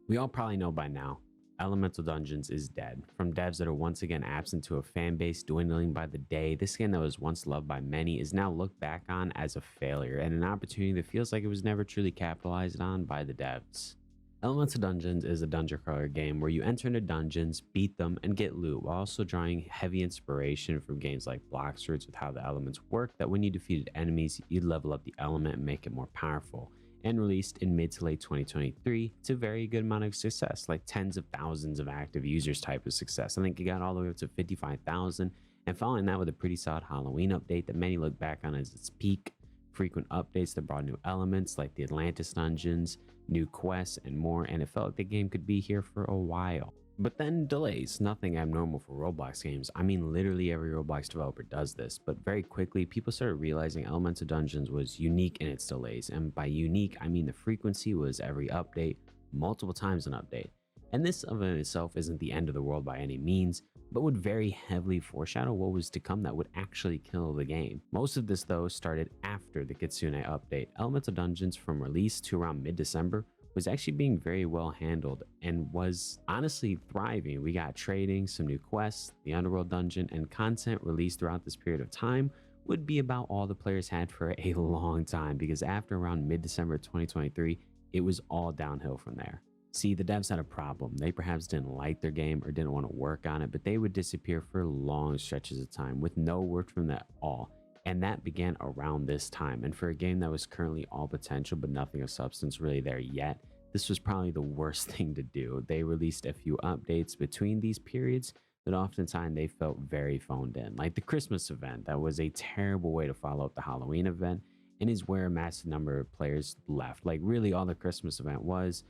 We all probably know by now, Elemental Dungeons is dead. From devs that are once again absent to a fan base dwindling by the day, this game that was once loved by many is now looked back on as a failure and an opportunity that feels like it was never truly capitalized on by the devs. Elemental Dungeons is a dungeon crawler game where you enter into dungeons, beat them, and get loot, while also drawing heavy inspiration from games like Blox Fruits with how the elements work, that when you defeated enemies, you'd level up the element and make it more powerful. And released in mid to late 2023 to very good amount of success, like tens of thousands of active users type of success. I think it got all the way up to 55,000, and following that with a pretty solid Halloween update that many look back on as its peak, frequent updates that brought new elements like the Atlantis dungeons, new quests, and more, and it felt like the game could be here for a while. But then delays, nothing abnormal for Roblox games. I mean, literally every Roblox developer does this, but very quickly people started realizing Elemental Dungeons was unique in its delays, and by unique I mean the frequency was every update, multiple times an update. And this of in itself isn't the end of the world by any means, but would very heavily foreshadow what was to come that would actually kill the game. Most of this though started after the Kitsune update. Elemental Dungeons from release to around mid-December was actually being very well handled and was honestly thriving. We got trading, some new quests, the underworld dungeon, and content released throughout this period of time would be about all the players had for a long time, because after around mid-December 2023, it was all downhill from there. See, the devs had a problem. They perhaps didn't like their game or didn't want to work on it, but they would disappear for long stretches of time with no word from them at all. And that began around this time. And for a game that was currently all potential but nothing of substance really there yet, this was probably the worst thing to do. They released a few updates between these periods, but oftentimes they felt very phoned in. Like the Christmas event, that was a terrible way to follow up the Halloween event, and is where a massive number of players left. Like really all the Christmas event was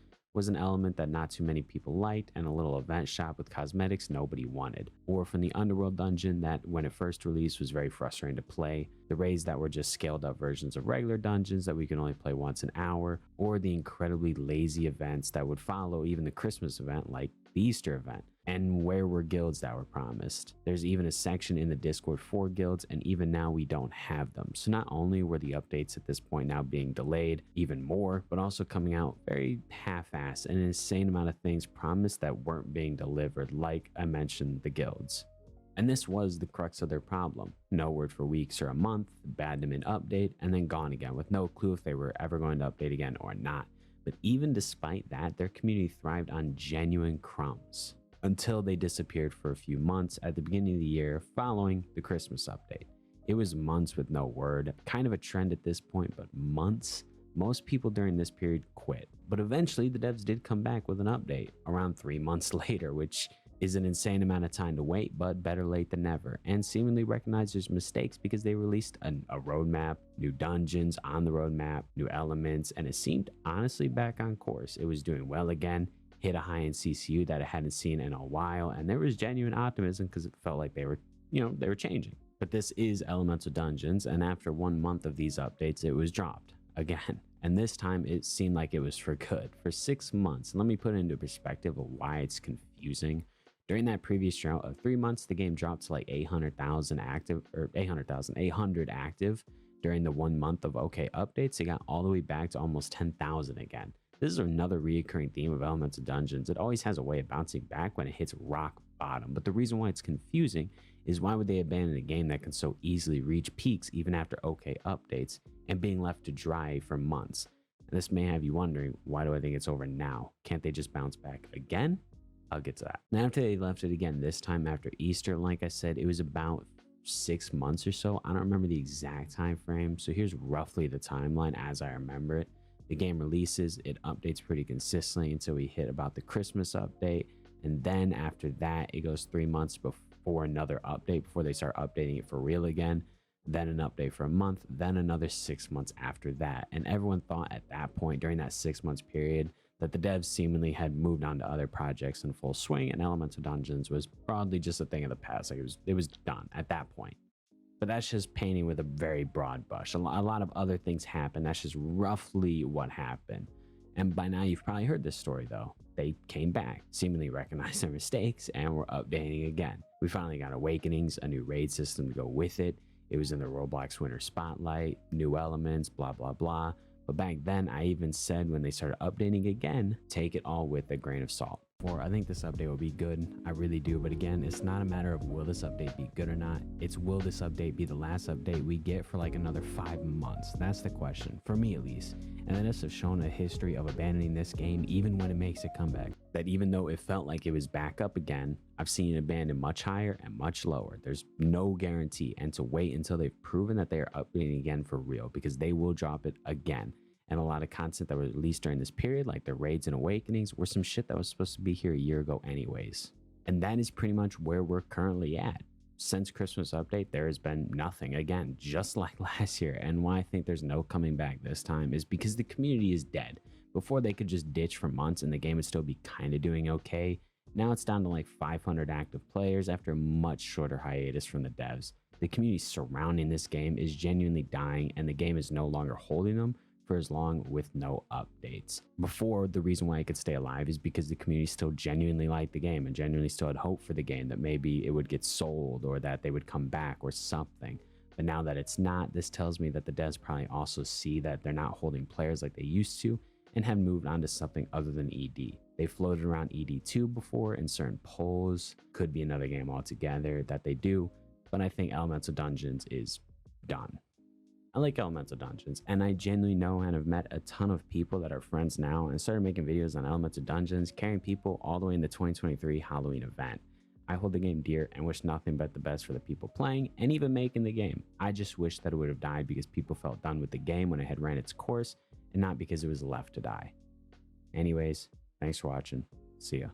an element that not too many people liked, and a little event shop with cosmetics nobody wanted. Or from the Underworld dungeon that when it first released was very frustrating to play, the raids that were just scaled up versions of regular dungeons that we can only play once an hour, or the incredibly lazy events that would follow even the Christmas event like the Easter event. And where were guilds that were promised? There's even a section in the Discord for guilds, and even now we don't have them. So not only were the updates at this point now being delayed even more, but also coming out very half-assed, and an insane amount of things promised that weren't being delivered, like I mentioned, the guilds. And this was the crux of their problem. No word for weeks or a month, bad to mid update, and then gone again with no clue if they were ever going to update again or not. But even despite that, their community thrived on genuine crumbs, until they disappeared for a few months at the beginning of the year following the Christmas update. It was months with no word, kind of a trend at this point, but months. Most people during this period quit, but eventually the devs did come back with an update around 3 months later, which is an insane amount of time to wait, but better late than never, and seemingly recognized there's mistakes because they released a roadmap, new dungeons on the roadmap, new elements, and it seemed honestly back on course. It was doing well again, hit a high-end CCU that it hadn't seen in a while, and there was genuine optimism because it felt like they were changing. But this is Elemental Dungeons, and after 1 month of these updates, it was dropped again. And this time it seemed like it was for good. For 6 months, let me put it into perspective of why it's confusing. During that previous drought of 3 months, the game dropped to like 800,000 active, or 800 active. During the 1 month of okay updates, it got all the way back to almost 10,000 again. This is another recurring theme of Elemental Dungeons. It always has a way of bouncing back when it hits rock bottom. But the reason why it's confusing is why would they abandon a game that can so easily reach peaks even after okay updates and being left to dry for months? And this may have you wondering, why do I think it's over now? Can't they just bounce back again? I'll get to that. And after they left it again, this time after Easter, like I said, it was about 6 months or so. I don't remember the exact time frame, so here's roughly the timeline as I remember it. The game releases, it updates pretty consistently until we hit about the Christmas update, and then after that it goes 3 months before another update, before they start updating it for real again, then an update for a month, then another 6 months after that. And everyone thought at that point during that 6 months period that the devs seemingly had moved on to other projects in full swing, and Elemental Dungeons was broadly just a thing of the past. Like it was done at that point. But that's just painting with a very broad brush. A lot of other things happened. That's just roughly what happened. And by now you've probably heard this story though. They came back, seemingly recognized their mistakes, and were updating again. We finally got Awakenings, a new raid system to go with it. It was in the Roblox Winter Spotlight, new elements, blah, blah, blah. But back then, I even said when they started updating again, take it all with a grain of salt. Or I think this update will be good. I really do. But again, it's not a matter of will this update be good or not. It's will this update be the last update we get for like another 5 months? That's the question, for me at least. And then have shown a history of abandoning this game even when it makes a comeback. That even though it felt like it was back up again, I've seen it abandoned much higher and much lower. There's no guarantee, and to wait until they've proven that they are updating again for real, because they will drop it again. And a lot of content that was released during this period, like the raids and awakenings, were some shit that was supposed to be here a year ago anyways. And that is pretty much where we're currently at. Since Christmas update, there has been nothing, again, just like last year. And why I think there's no coming back this time is because the community is dead. Before, they could just ditch for months and the game would still be kind of doing okay. Now it's down to like 500 active players after a much shorter hiatus from the devs. The community surrounding this game is genuinely dying, and the game is no longer holding them for as long with no updates. Before, the reason why it could stay alive is because the community still genuinely liked the game and genuinely still had hope for the game, that maybe it would get sold or that they would come back or something. But now that it's not, this tells me that the devs probably also see that they're not holding players like they used to and have moved on to something other than ED. They floated around ED2 before in certain polls. Could be another game altogether that they do, but I think Elemental Dungeons is done. I like Elemental Dungeons, and I genuinely know and have met a ton of people that are friends now and started making videos on Elemental Dungeons, carrying people all the way into 2023 Halloween event. I hold the game dear and wish nothing but the best for the people playing and even making the game. I just wish that it would have died because people felt done with the game when it had ran its course and not because it was left to die. Anyways, thanks for watching. See ya.